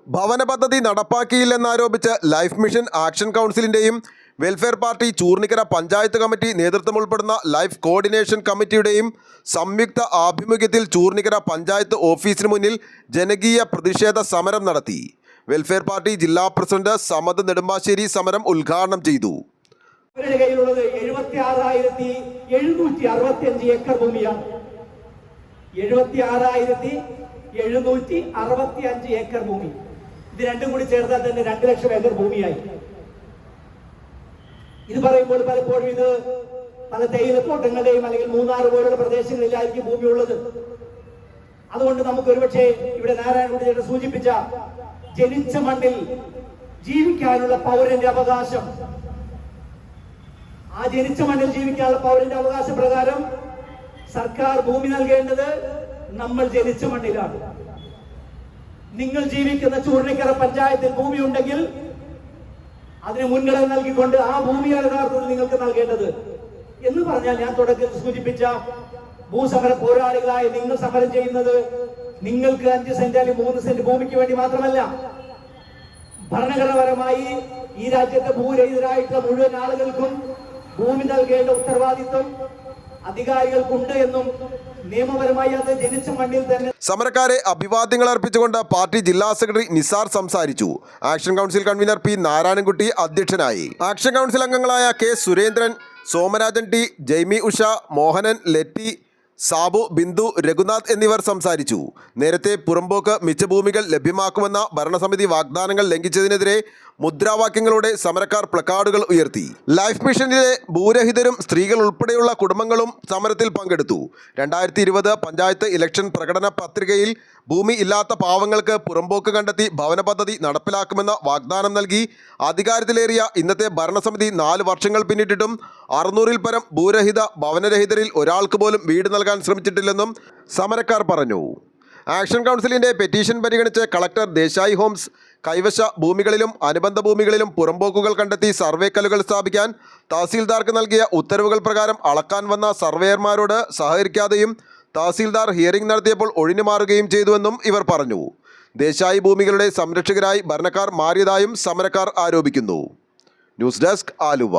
ഭവന പദ്ധതി നടപ്പാക്കിയില്ലെന്നാരോപിച്ച് ലൈഫ് മിഷൻ ആക്ഷൻ കൗൺസിലിൻ്റെയും welfare party Choornikkara panchayat committee നേതൃത്വം ഉൾപ്പെടുന്ന ലൈഫ് കോർഡിനേഷൻ കമ്മിറ്റിയുടെയും സംയുക്ത ആഭിമുഖ്യത്തിൽ ചൂർണിക്കര പഞ്ചായത്ത് ഓഫീസിന് മുന്നിൽ ജനകീയ പ്രതിഷേധ സമരം നടത്തി. വെൽഫെയർ പാർട്ടി ജില്ലാ പ്രസിഡന്റ് സമദ് നെടുമ്പാശ്ശേരി സമരം ഉദ്ഘാടനം ചെയ്തു. കയ്യിലുള്ളത് 76,765 ഏക്കർ ഭൂമിയാണ്. 76,765 ഏക്കർ ഭൂമി. ഇത് രണ്ടും കൂടി ചേർത്താൽ തന്നെ 2 ലക്ഷം ഏക്കർ ഭൂമിയായി. ഇത് പറയുമ്പോൾ പലപ്പോഴും ഇത് പല തേയിലത്തോട്ടങ്ങളുടെയും അല്ലെങ്കിൽ മൂന്നാർ പോലുള്ള പ്രദേശങ്ങളിലായിരിക്കും ഭൂമി ഉള്ളത്. അതുകൊണ്ട് നമുക്ക് ഒരുപക്ഷെ ഇവിടെ നാരായണൻകുട്ടി സൂചിപ്പിച്ച ജനിച്ച മണ്ണിൽ ജീവിക്കാനുള്ള പൗരന്റെ അവകാശം, ആ ജനിച്ച മണ്ണിൽ ജീവിക്കാനുള്ള പൗരന്റെ അവകാശ പ്രകാരം സർക്കാർ ഭൂമി നൽകേണ്ടത് നമ്മൾ ജനിച്ച മണ്ണിലാണ്. നിങ്ങൾ ജീവിക്കുന്ന ചൂർണിക്കര പഞ്ചായത്തിൽ ഭൂമി ഉണ്ടെങ്കിൽ അതിന് മുൻഗണന നൽകിക്കൊണ്ട് ആ ഭൂമിയാണ് യഥാർത്ഥത്തിൽ നിങ്ങൾക്ക് നൽകേണ്ടത് എന്ന് പറഞ്ഞാൽ, ഞാൻ തുടക്കത്തിൽ സൂചിപ്പിച്ച ഭൂസമര പോരാളികളായി നിങ്ങൾ സമരം ചെയ്യുന്നത് നിങ്ങൾക്ക് 5 സെന്റ് അല്ലെങ്കിൽ 3 സെന്റ് ഭൂമിക്ക് വേണ്ടി മാത്രമല്ല, ഭരണഘടനാപരമായി ഈ രാജ്യത്തെ ഭൂരഹിതരായിട്ടുള്ള മുഴുവൻ ആളുകൾക്കും ഭൂമി നൽകേണ്ട ഉത്തരവാദിത്വം അധികാരികൾക്കുണ്ട് എന്നും നിയമപരമായി അത് ജനിച്ച മണ്ണിൽ തന്നെ. സമരക്കാരെ അഭിവാദ്യങ്ങൾ അർപ്പിച്ചുകൊണ്ട് പാർട്ടി ജില്ലാ സെക്രട്ടറി നിസാർ സംസാരിച്ചു. Action council convener P Narayanankutty അധ്യക്ഷനായി. ആക്ഷൻ കൗൺസിൽ അംഗങ്ങളായ കെ സുരേന്ദ്രൻ, സോമരാജൻ ടി, ജെയ്മി ഉഷ, മോഹനൻ, ലെറ്റി, സാബു, ബിന്ദു, രഘുനാഥ് എന്നിവർ സംസാരിച്ചു. നേരത്തെ പുറമ്പോക്ക് മിച്ചഭൂമികൾ ലഭ്യമാക്കുമെന്ന ഭരണസമിതി വാഗ്ദാനങ്ങൾ ലംഘിച്ചതിനെതിരെ മുദ്രാവാക്യങ്ങളോടെ സമരക്കാർ പ്ലക്കാർഡുകൾ ഉയർത്തി. ലൈഫ് മിഷനിലെ ഭൂരഹിതരും സ്ത്രീകൾ ഉൾപ്പെടെയുള്ള കുടുംബങ്ങളും സമരത്തിൽ പങ്കെടുത്തു. 2020 പഞ്ചായത്ത് ഇലക്ഷൻ പ്രകടന പത്രികയിൽ ഭൂമി ഇല്ലാത്ത പാവങ്ങൾക്ക് പുറമ്പോക്ക് കണ്ടെത്തി ഭവന പദ്ധതി നടപ്പിലാക്കുമെന്ന വാഗ്ദാനം നൽകി അധികാരത്തിലേറിയ ഇന്നത്തെ ഭരണസമിതി 4 വർഷങ്ങൾ പിന്നിട്ടിട്ടും 600-ൽ പരം ഭൂരഹിത ഭവനരഹിതരിൽ ഒരാൾക്ക് പോലും വീട് നൽകാൻ ശ്രമിച്ചിട്ടില്ലെന്നും സമരക്കാർ പറഞ്ഞു. ആക്ഷൻ കൗൺസിലിൻ്റെ പെറ്റീഷൻ പരിഗണിച്ച് കളക്ടർ ദേശായി ഹോംസ് കൈവശ ഭൂമികളിലും അനുബന്ധ ഭൂമികളിലും പുറമ്പോക്കുകൾ കണ്ടെത്തി സർവേക്കല്ലുകൾ സ്ഥാപിക്കാൻ തഹസീൽദാർക്ക് നൽകിയ ഉത്തരവുകൾ പ്രകാരം അളക്കാൻ വന്ന സർവേയർമാരോട് സഹകരിക്കാതെയും തഹസീൽദാർ ഹിയറിംഗ് നടത്തിയപ്പോൾ ഒഴിഞ്ഞു മാറുകയും ചെയ്തുവെന്നും ഇവർ പറഞ്ഞു. ദേശായി ഭൂമികളുടെ സംരക്ഷകരായി ഭരണക്കാർ മാറിയതായും സമരക്കാർ ആരോപിക്കുന്നു. News desk Aluva.